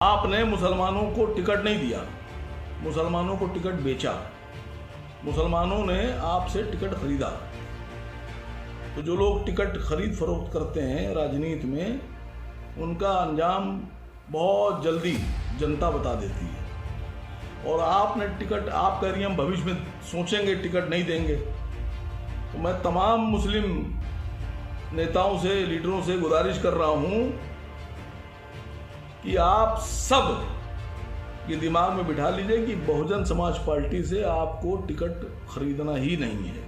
आपने मुसलमानों को टिकट नहीं दिया, मुसलमानों को टिकट बेचा, मुसलमानों ने आपसे टिकट खरीदा। तो जो लोग टिकट खरीद फरोख्त करते हैं राजनीति में, उनका अंजाम बहुत जल्दी जनता बता देती है। और आपने टिकट, आप कह रही हैं हम भविष्य में सोचेंगे, टिकट नहीं देंगे। तो मैं तमाम मुस्लिम नेताओं से, लीडरों से गुजारिश कर रहा हूं कि आप सब ये दिमाग में बिठा लीजिए कि बहुजन समाज पार्टी से आपको टिकट खरीदना ही नहीं है।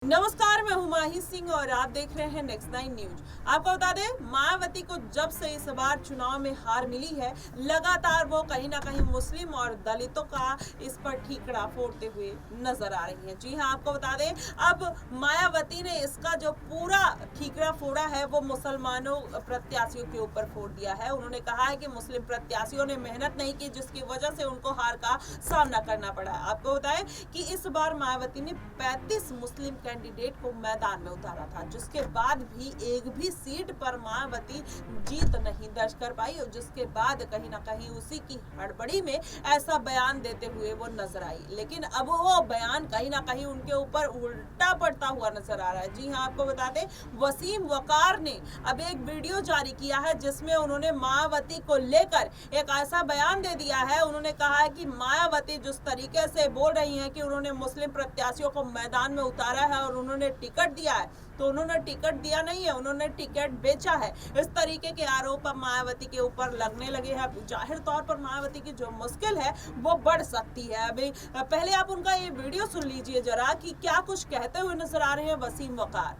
नमस्कार, मैं हुमायूं सिंह और आप देख रहे हैं नेक्स्ट 9 न्यूज। आपको बता दें, मायावती को जब से इस बार चुनाव में हार मिली है, लगातार वो कहीं ना कहीं मुस्लिम और दलितों का इस पर ठीकरा फोड़ते हुए नजर आ रही हैं। जी हां, आपको बता दें, अब मायावती ने इसका जो पूरा ठीकरा फोड़ा है वो मुसलमानों प्रत्याशियों के ऊपर फोड़ दिया है। उन्होंने कहा है कि मुस्लिम प्रत्याशियों ने मेहनत नहीं की, जिसकी वजह से उनको हार का सामना करना पड़ा है। आपको बताएं कि इस बार मायावती ने 35 मुस्लिम कैंडिडेट को मैदान में उतारा था, जिसके बाद भी एक भी सीट पर मायावती जीत नहीं दर्ज कर पाई, और जिसके बाद कहीं ना कहीं उसी की हड़बड़ी में ऐसा बयान देते हुए वो नजर आई। लेकिन अब वो बयान कहीं ना कहीं उनके ऊपर उल्टा पड़ता हुआ नजर आ रहा है। जी हाँ, आपको बता दें, वसीम वकार ने अब एक वीडियो जारी किया है जिसमें उन्होंने मायावती को लेकर एक ऐसा बयान दे दिया है। उन्होंने कहा है कि मायावती जिस तरीके से बोल रही है कि उन्होंने मुस्लिम प्रत्याशियों को मैदान में उतारा है और उन्होंने टिकट दिया है, तो उन्होंने टिकट दिया नहीं है, उन्होंने टिकट बेचा है। इस तरीके के आरोप अब मायावती के ऊपर लगने लगे हैं। जाहिर तौर पर मायावती की जो मुश्किल है वो बढ़ सकती है। अभी पहले आप उनका ये वीडियो सुन लीजिए जरा कि क्या कुछ कहते हुए नजर आ रहे हैं वसीम वकार।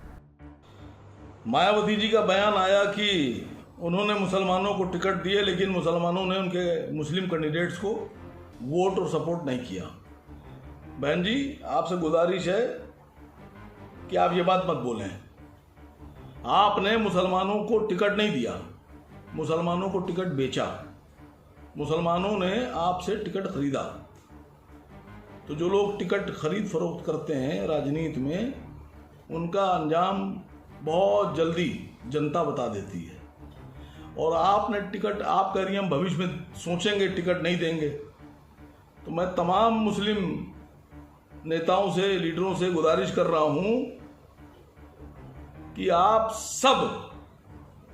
मायावती जी का बयान आया कि उन्होंने मुसलमानों को टिकट दिए, लेकिन मुसलमानों ने उनके मुस्लिम कैंडिडेट्स को वोट और सपोर्ट नहीं किया। बहन जी, आपसे गुजारिश है कि आप ये बात मत बोलें। आपने मुसलमानों को टिकट नहीं दिया, मुसलमानों को टिकट बेचा, मुसलमानों ने आपसे टिकट खरीदा। तो जो लोग टिकट खरीद फरोख्त करते हैं राजनीति में, उनका अंजाम बहुत जल्दी जनता बता देती है। और आपने टिकट, आप कह रही हैं हम भविष्य में सोचेंगे, टिकट नहीं देंगे। तो मैं तमाम मुस्लिम नेताओं से, लीडरों से गुजारिश कर रहा हूं कि आप सब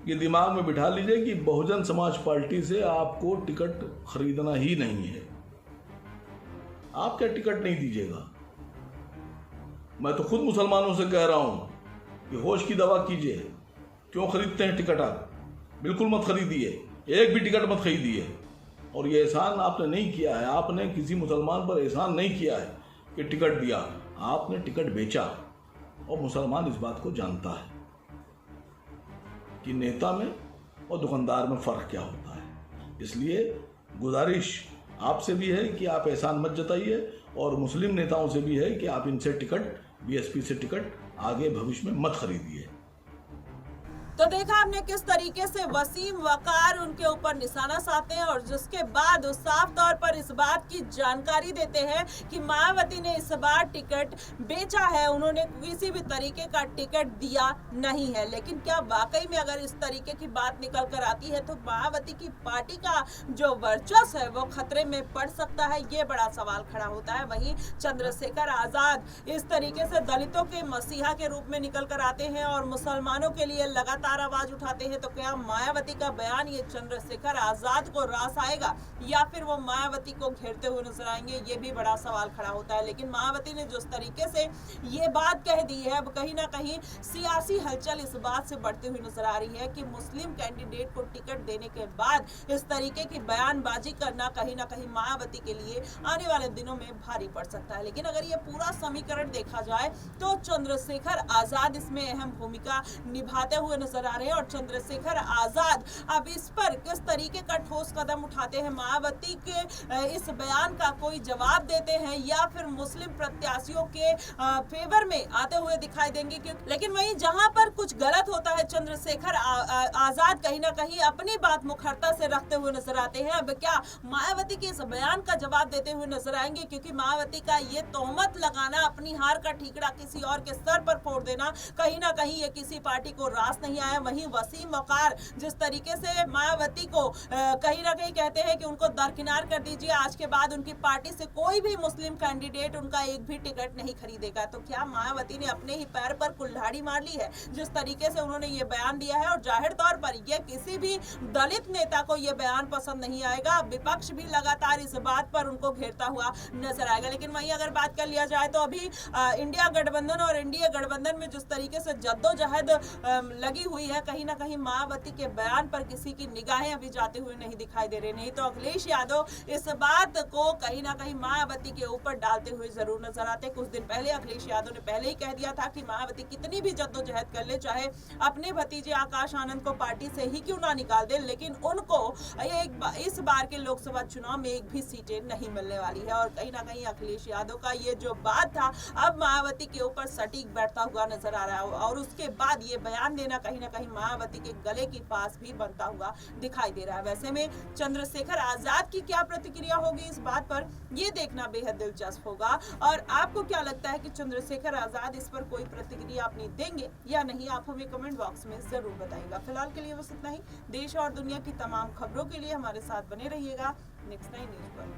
ये दिमाग में बिठा लीजिए कि बहुजन समाज पार्टी से आपको टिकट खरीदना ही नहीं है। आप क्या टिकट नहीं दीजिएगा? मैं तो खुद मुसलमानों से कह रहा हूं कि होश की दवा कीजिए। क्यों खरीदते हैं टिकट? आप बिल्कुल मत खरीदिए, एक भी टिकट मत खरीदिए। और ये एहसान आपने नहीं किया है, आपने किसी मुसलमान पर एहसान नहीं किया है कि टिकट दिया। आपने टिकट बेचा, और मुसलमान इस बात को जानता है कि नेता में और दुकानदार में फ़र्क क्या होता है। इसलिए गुजारिश आपसे भी है कि आप एहसान मत जताइए, और मुस्लिम नेताओं से भी है कि आप इनसे टिकट, बीएसपी से टिकट आगे भविष्य में मत खरीदिए। तो देखा आपने किस तरीके से वसीम वकार उनके ऊपर निशाना साधते हैं, और जिसके बाद वो साफ तौर पर इस बात की जानकारी देते हैं कि मायावती ने इस बार टिकट बेचा है, उन्होंने किसी भी तरीके का टिकट दिया नहीं है। लेकिन क्या वाकई में अगर इस तरीके की बात निकल कर आती है तो मायावती की पार्टी का जो वर्चस्व है वो खतरे में पड़ सकता है? ये बड़ा सवाल खड़ा होता है। वहीं चंद्रशेखर आजाद इस तरीके से दलितों के मसीहा के रूप में निकल कर आते हैं और मुसलमानों के लिए लगातार आवाज उठाते हैं, तो क्या मायावती का बयान ये चंद्रशेखर आजाद को रास आएगा, या फिर वो मायावती को घेरते हुए नजर आएंगे? ये भी बड़ा सवाल खड़ा होता है। लेकिन मायावती ने जिस तरीके से ये बात कह दी है, अब कहीं ना कहीं सियासी हलचल इस बात से बढ़ती हुई नजर आ रही है कि मुस्लिम कैंडिडेट को टिकट देने के बाद इस तरीके की बयानबाजी करना कहीं ना कहीं मायावती के लिए आने वाले दिनों में भारी पड़ सकता है। लेकिन अगर ये पूरा समीकरण देखा जाए तो चंद्रशेखर आजाद इसमें अहम भूमिका निभाते हुए नजर आ रहे हैं। और चंद्रशेखर आजाद अब इस पर किस तरीके का ठोस कदम उठाते हैं, मायावती के इस बयान का कोई जवाब देते हैं, या फिर मुस्लिम प्रत्याशियों के फेवर में आते हुए दिखाई देंगे? लेकिन वहीं जहां पर कुछ गलत होता है, चंद्रशेखर आजाद कहीं ना कहीं अपनी बात मुखरता से रखते हुए नजर आते हैं। अब क्या मायावती के इस बयान का जवाब देते हुए नजर आएंगे? क्योंकि मायावती का ये तोहमत लगाना, अपनी हार का ठीकरा किसी और के सर पर फोड़ देना, कहीं ना कहीं ये किसी पार्टी को रास नहीं आया। वहीं वसीम वकार जिस तरीके से मायावती को कहीं ना कहीं कहते हैं कि उनको दरकिनार कर दीजिए, आज के बाद उनकी पार्टी से कोई भी मुस्लिम कैंडिडेट उनका एक भी टिकट नहीं खरीदेगा। तो क्या मायावती ने अपने ही पैर पर कुल्हाड़ी मार ली है जिस तरीके से उन्होंने ये बयान दिया है? और जाहिर तौर पर ये किसी भी दलित नेता को ये बयान पसंद नहीं आएगा। विपक्ष भी लगातार इस बात पर उनको घेरता हुआ नजर आएगा। लेकिन वहीं अगर बात कर लिया जाए तो अभी इंडिया गठबंधन और एनडीए गठबंधन में जिस तरीके से जद्दोजहद लगी हुई है, कहीं ना कहीं मायावती के बयान पर किसी की निगाहें अभी जाते हुए नहीं दिखाई दे रही। नहीं तो अखिलेश यादव इस बात को कहीं ना कहीं मायावती के ऊपर डालते हुए जरूर नजर आते। कुछ दिन पहले अखिलेश यादव ने पहले ही कह दिया था कि मायावती कितनी भी जद्दोजहद कर ले, चाहे अपने भतीजे आकाश आनंद को पार्टी से ही क्यों ना निकाल दे, लेकिन उनको इस बार के लोकसभा चुनाव में एक भी सीटें नहीं मिलने वाली है। और कहीं ना कहीं अखिलेश यादव का ये जो बात था अब मायावती के ऊपर सटीक बैठता हुआ नजर आ रहा है। और उसके बाद ये बयान देना कहीं ना कहीं मायावती के गले की पास भी बनता हुआ दिखाई दे रहा है। वैसे में चंद्रशेखर आजाद की क्या प्रतिक्रिया होगी इस बात पर, ये देखना बेहद दिलचस्प होगा। और आपको क्या लगता है कि चंद्रशेखर आजाद इस पर कोई प्रतिक्रिया अपनी देंगे या नहीं, आप हमें कमेंट बॉक्स में जरूर बताइएगा। फिलहाल के लिए बस इतना ही। देश और दुनिया की तमाम खबरों के लिए हमारे साथ बने रहिएगा नेक्स्ट 9 न्यूज़ पर।